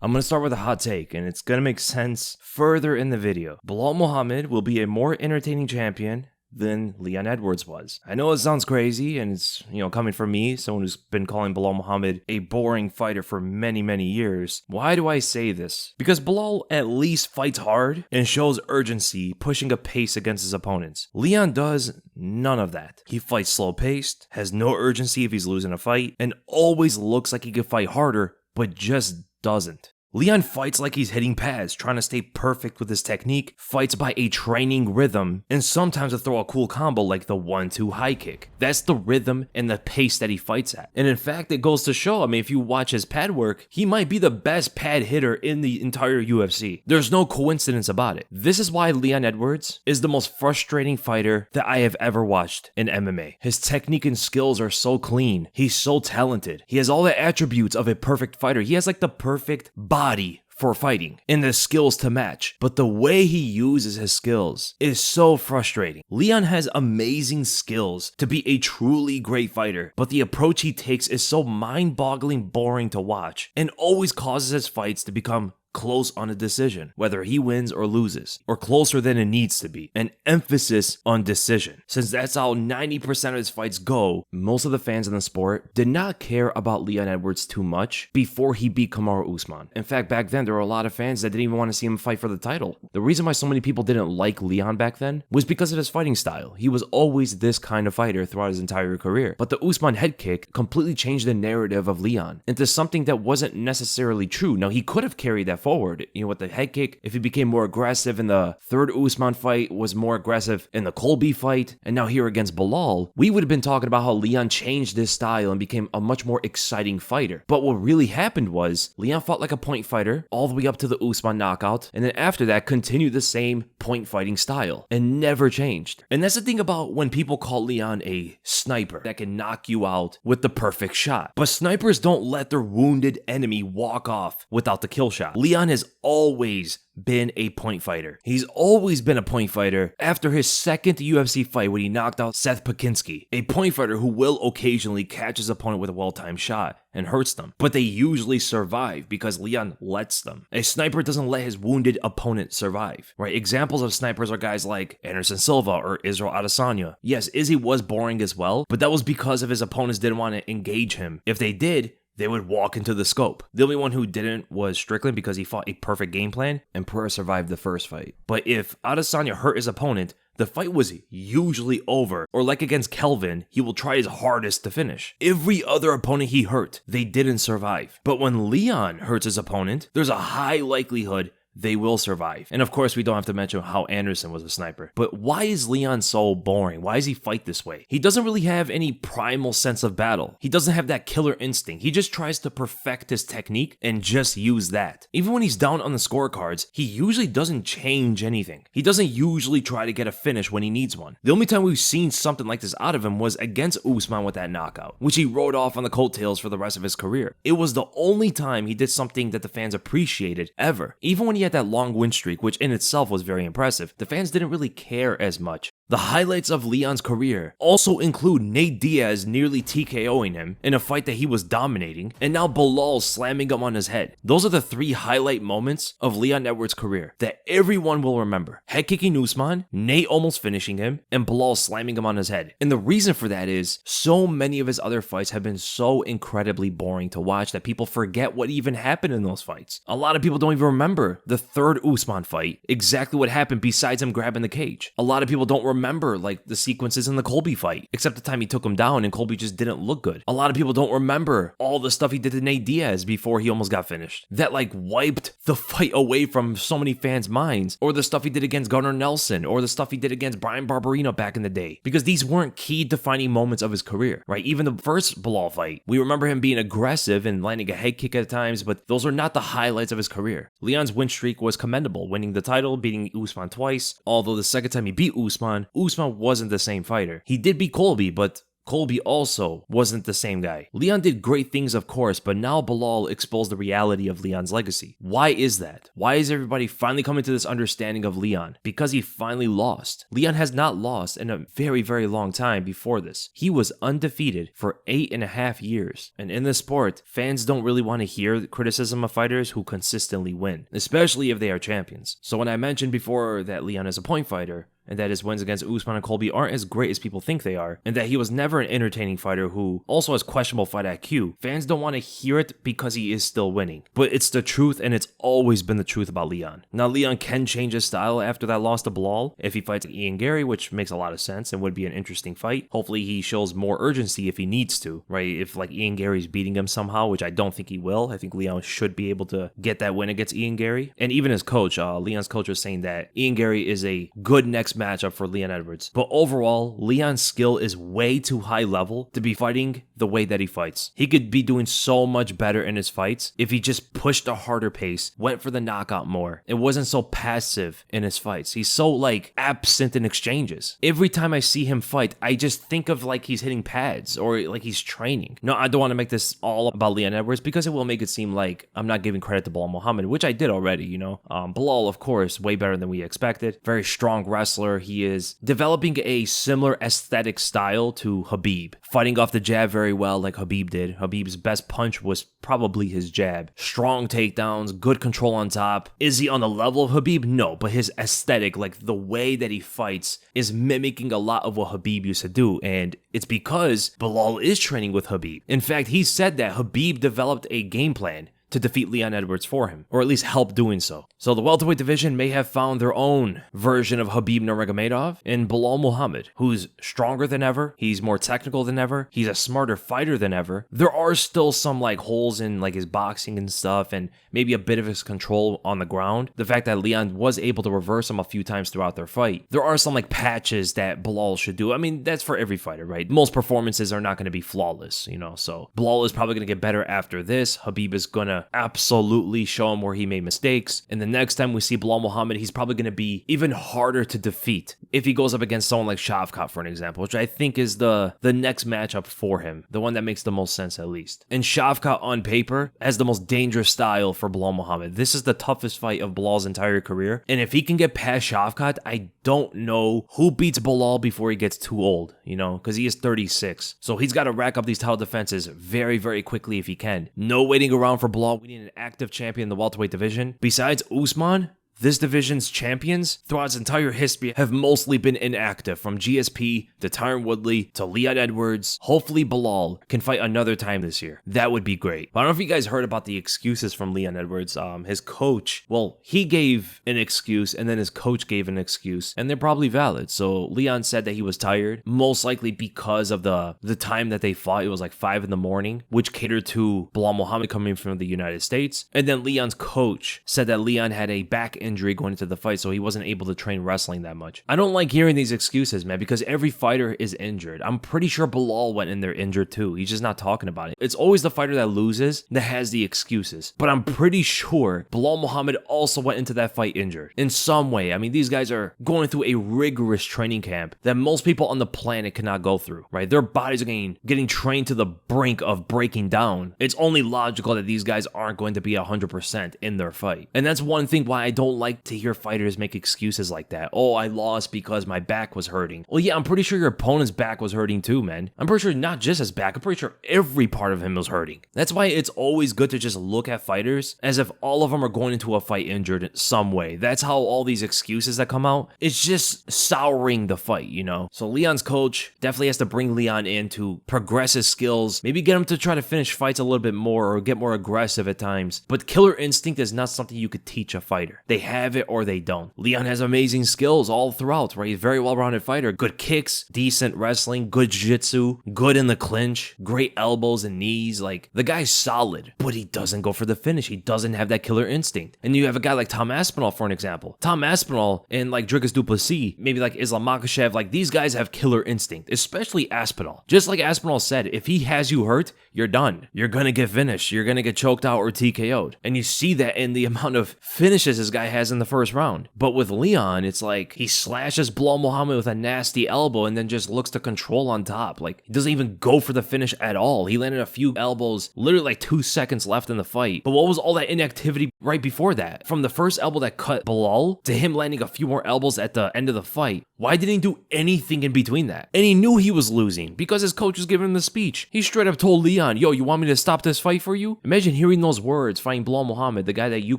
I'm gonna start with a hot take, and it's gonna make sense further in the video. Belal Muhammad will be a more entertaining champion than Leon Edwards was. I know it sounds crazy, and it's, coming from me, someone who's been calling Belal Muhammad a boring fighter for many, many years. Why do I say this? Because Belal at least fights hard and shows urgency, pushing a pace against his opponents. Leon does none of that. He fights slow-paced, has no urgency if he's losing a fight, and always looks like he could fight harder, but just doesn't. Leon fights like he's hitting pads, trying to stay perfect with his technique, fights by a training rhythm, and sometimes to throw a cool combo like the 1-2 high kick. That's the rhythm and the pace that he fights at. And in fact, it goes to show, if you watch his pad work, he might be the best pad hitter in the entire UFC. There's no coincidence about it. This is why Leon Edwards is the most frustrating fighter that I have ever watched in MMA. His technique and skills are so clean. He's so talented. He has all the attributes of a perfect fighter. He has like the perfect body for fighting and the skills to match, but the way he uses his skills is so frustrating. Leon has amazing skills to be a truly great fighter, but the approach he takes is so mind-boggling boring to watch and always causes his fights to become close on a decision, whether he wins or loses, or closer than it needs to be. An emphasis on decision. Since that's how 90% of his fights go, most of the fans in the sport did not care about Leon Edwards too much before he beat Kamaru Usman. In fact, back then, there were a lot of fans that didn't even want to see him fight for the title. The reason why so many people didn't like Leon back then was because of his fighting style. He was always this kind of fighter throughout his entire career. But the Usman head kick completely changed the narrative of Leon into something that wasn't necessarily true. Now, he could have carried that forward, with the head kick. If he became more aggressive in the third Usman fight, was more aggressive in the Colby fight, and now here against Belal, we would have been talking about how Leon changed his style and became a much more exciting fighter. But what really happened was Leon fought like a point fighter all the way up to the Usman knockout, and then after that continued the same point fighting style and never changed. And that's the thing about when people call Leon a sniper that can knock you out with the perfect shot. But snipers don't let their wounded enemy walk off without the kill shot. Leon has always been a point fighter. He's always been a point fighter after his second UFC fight when he knocked out Seth Pakinski, a point fighter who will occasionally catch his opponent with a well-timed shot and hurts them, but they usually survive because Leon lets them. A sniper doesn't let his wounded opponent survive, right? Examples of snipers are guys like Anderson Silva or Israel Adesanya. Yes, Izzy was boring as well, but that was because of his opponents didn't want to engage him. If they did, they would walk into the scope. The only one who didn't was Strickland because he fought a perfect game plan and Pereira survived the first fight. But if Adesanya hurt his opponent, the fight was usually over, or like against Kelvin, he will try his hardest to finish. Every other opponent he hurt, they didn't survive. But when Leon hurts his opponent, there's a high likelihood they will survive. And of course, we don't have to mention how Anderson was a sniper. But why is Leon so boring? Why does he fight this way? He doesn't really have any primal sense of battle. He doesn't have that killer instinct. He just tries to perfect his technique and just use that. Even when he's down on the scorecards, he usually doesn't change anything. He doesn't usually try to get a finish when he needs one. The only time we've seen something like this out of him was against Usman with that knockout, which he rode off on the coattails for the rest of his career. It was the only time he did something that the fans appreciated ever. Even when he had that long win streak, which in itself was very impressive, the fans didn't really care as much. The highlights of Leon's career also include Nate Diaz nearly TKOing him in a fight that he was dominating, and now Belal slamming him on his head. Those are the three highlight moments of Leon Edwards' career that everyone will remember. Head kicking Usman, Nate almost finishing him, and Belal slamming him on his head. And the reason for that is so many of his other fights have been so incredibly boring to watch that people forget what even happened in those fights. A lot of people don't even remember the third Usman fight, exactly what happened besides him grabbing the cage. A lot of people don't remember like the sequences in the Colby fight, except the time he took him down and Colby just didn't look good. A lot of people don't remember all the stuff he did to Nate Diaz before he almost got finished. That like wiped the fight away from so many fans' minds. Or the stuff he did against Gunnar Nelson, or the stuff he did against Brian Barberino back in the day. Because these weren't key defining moments of his career, right? Even the first Belal fight, we remember him being aggressive and landing a head kick at times, but those are not the highlights of his career. Leon's win streak was commendable, winning the title, beating Usman twice, although the second time he beat Usman wasn't the same fighter. He did beat Colby, but Colby also wasn't the same guy. Leon did great things, of course, but now Belal exposed the reality of Leon's legacy. Why is that? Why is everybody finally coming to this understanding of Leon? Because he finally lost. Leon has not lost in a very, very long time before this. He was undefeated for 8.5 years. And in this sport, fans don't really want to hear criticism of fighters who consistently win, especially if they are champions. So when I mentioned before that Leon is a point fighter, and that his wins against Usman and Colby aren't as great as people think they are, and that he was never an entertaining fighter who also has questionable fight IQ, fans don't want to hear it because he is still winning. But it's the truth, and it's always been the truth about Leon. Now, Leon can change his style after that loss to Belal if he fights Ian Gary, which makes a lot of sense and would be an interesting fight. Hopefully, he shows more urgency if he needs to, right? If like Ian Gary's beating him somehow, which I don't think he will. I think Leon should be able to get that win against Ian Gary. And even his coach, Leon's coach, was saying that Ian Gary is a good next matchup for Leon Edwards. But overall, Leon's skill is way too high level to be fighting the way that he fights. He could be doing so much better in his fights if he just pushed a harder pace, went for the knockout more. It wasn't so passive in his fights. He's so like absent in exchanges. Every time I see him fight, I just think of like he's hitting pads or like he's training. No, I don't want to make this all about Leon Edwards because it will make it seem like I'm not giving credit to Belal Muhammad, which I did already, you know. Belal, of course, way better than we expected. Very strong wrestler. He is developing a similar aesthetic style to Khabib, fighting off the jab very well like Khabib did. Khabib's best punch was probably his jab. Strong takedowns, good control on top. Is he on the level of Khabib? No, but his aesthetic, like the way that he fights, is mimicking a lot of what Khabib used to do, and it's because Belal is training with Khabib. In fact, he said that Khabib developed a game plan to defeat Leon Edwards for him, or at least help doing so. So the welterweight division may have found their own version of Khabib Nurmagomedov in Belal Muhammad, who's stronger than ever, he's more technical than ever, he's a smarter fighter than ever. There are still some like holes in like his boxing and stuff, and maybe a bit of his control on the ground. The fact that Leon was able to reverse him a few times throughout their fight. There are some like patches that Belal should do. I mean, that's for every fighter, right? Most performances are not going to be flawless, you know, so Belal is probably going to get better after this. Khabib is going to absolutely show him where he made mistakes, and the next time we see Belal Muhammad, he's probably going to be even harder to defeat if he goes up against someone like Shavkat, for an example, which I think is the next matchup for him, the one that makes the most sense at least. And Shavkat on paper has the most dangerous style for Belal Muhammad. This is the toughest fight of Belal's entire career, and if he can get past Shavkat, I don't know who beats Belal before he gets too old, you know, because he is 36. So he's got to rack up these title defenses very, very quickly if he can. No waiting around for Belal. We need an active champion in the welterweight division. Besides Usman, this division's champions throughout its entire history have mostly been inactive, from GSP to Tyron Woodley to Leon Edwards. Hopefully Belal can fight another time this year. That would be great. But I don't know if you guys heard about the excuses from Leon Edwards. His coach, well, he gave an excuse and then his coach gave an excuse, and they're probably valid. So Leon said that he was tired, most likely because of the time that they fought. It was like 5 in the morning, which catered to Belal Muhammad coming from the United States. And then Leon's coach said that Leon had a back injury going into the fight, so he wasn't able to train wrestling that much. I don't like hearing these excuses, man, because every fighter is injured. I'm pretty sure Belal went in there injured too. He's just not talking about it. It's always the fighter that loses that has the excuses. But I'm pretty sure Belal Muhammad also went into that fight injured in some way. I mean, these guys are going through a rigorous training camp that most people on the planet cannot go through, right? Their bodies are getting trained to the brink of breaking down. It's only logical that these guys aren't going to be 100% in their fight. And that's one thing why I don't like to hear fighters make excuses like that. Oh, I lost because my back was hurting. Well, yeah, I'm pretty sure your opponent's back was hurting too, man. I'm pretty sure not just his back, I'm pretty sure every part of him was hurting. That's why it's always good to just look at fighters as if all of them are going into a fight injured in some way. That's how all these excuses that come out, it's just souring the fight, you know? So Leon's coach definitely has to bring Leon in to progress his skills, maybe get him to try to finish fights a little bit more or get more aggressive at times. But killer instinct is not something you could teach a fighter. They have it or they don't. Leon has amazing skills all throughout, right? He's a very well-rounded fighter. Good kicks, decent wrestling, good jiu-jitsu, good in the clinch, great elbows and knees. Like, the guy's solid, but he doesn't go for the finish. He doesn't have that killer instinct. And you have a guy like Tom Aspinall, for an example. Tom Aspinall and like Dricus du Plessis, maybe like Islam Makhachev, like these guys have killer instinct, especially Aspinall. Just like Aspinall said, if he has you hurt, you're done. You're gonna get finished. You're gonna get choked out or TKO'd. And you see that in the amount of finishes this guy has in the first round. But with Leon, it's like he slashes Belal Muhammad with a nasty elbow and then just looks to control on top. Like, he doesn't even go for the finish at all. He landed a few elbows, literally like 2 seconds left in the fight. But what was all that inactivity right before that? From the first elbow that cut Belal to him landing a few more elbows at the end of the fight. Why didn't he do anything in between that? And he knew he was losing because his coach was giving him the speech. He straight up told Leon, yo, you want me to stop this fight for you? Imagine hearing those words fighting Belal Muhammad, the guy that you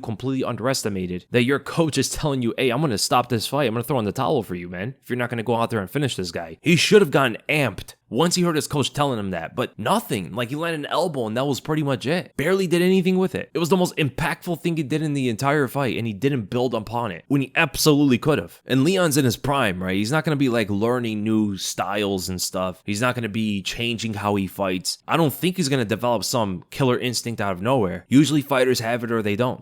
completely underestimated, that your coach is telling you, hey, I'm going to stop this fight. I'm going to throw in the towel for you, man, if you're not going to go out there and finish this guy. He should have gotten amped once he heard his coach telling him that, but nothing. Like, he landed an elbow and that was pretty much it. Barely did anything with it. It was the most impactful thing he did in the entire fight, and he didn't build upon it when he absolutely could have. And Leon's in his prime, right? He's not going to be like learning new styles and stuff. He's not going to be changing how he fights. I don't think he's going to develop some killer instinct out of nowhere. Usually fighters have it or they don't.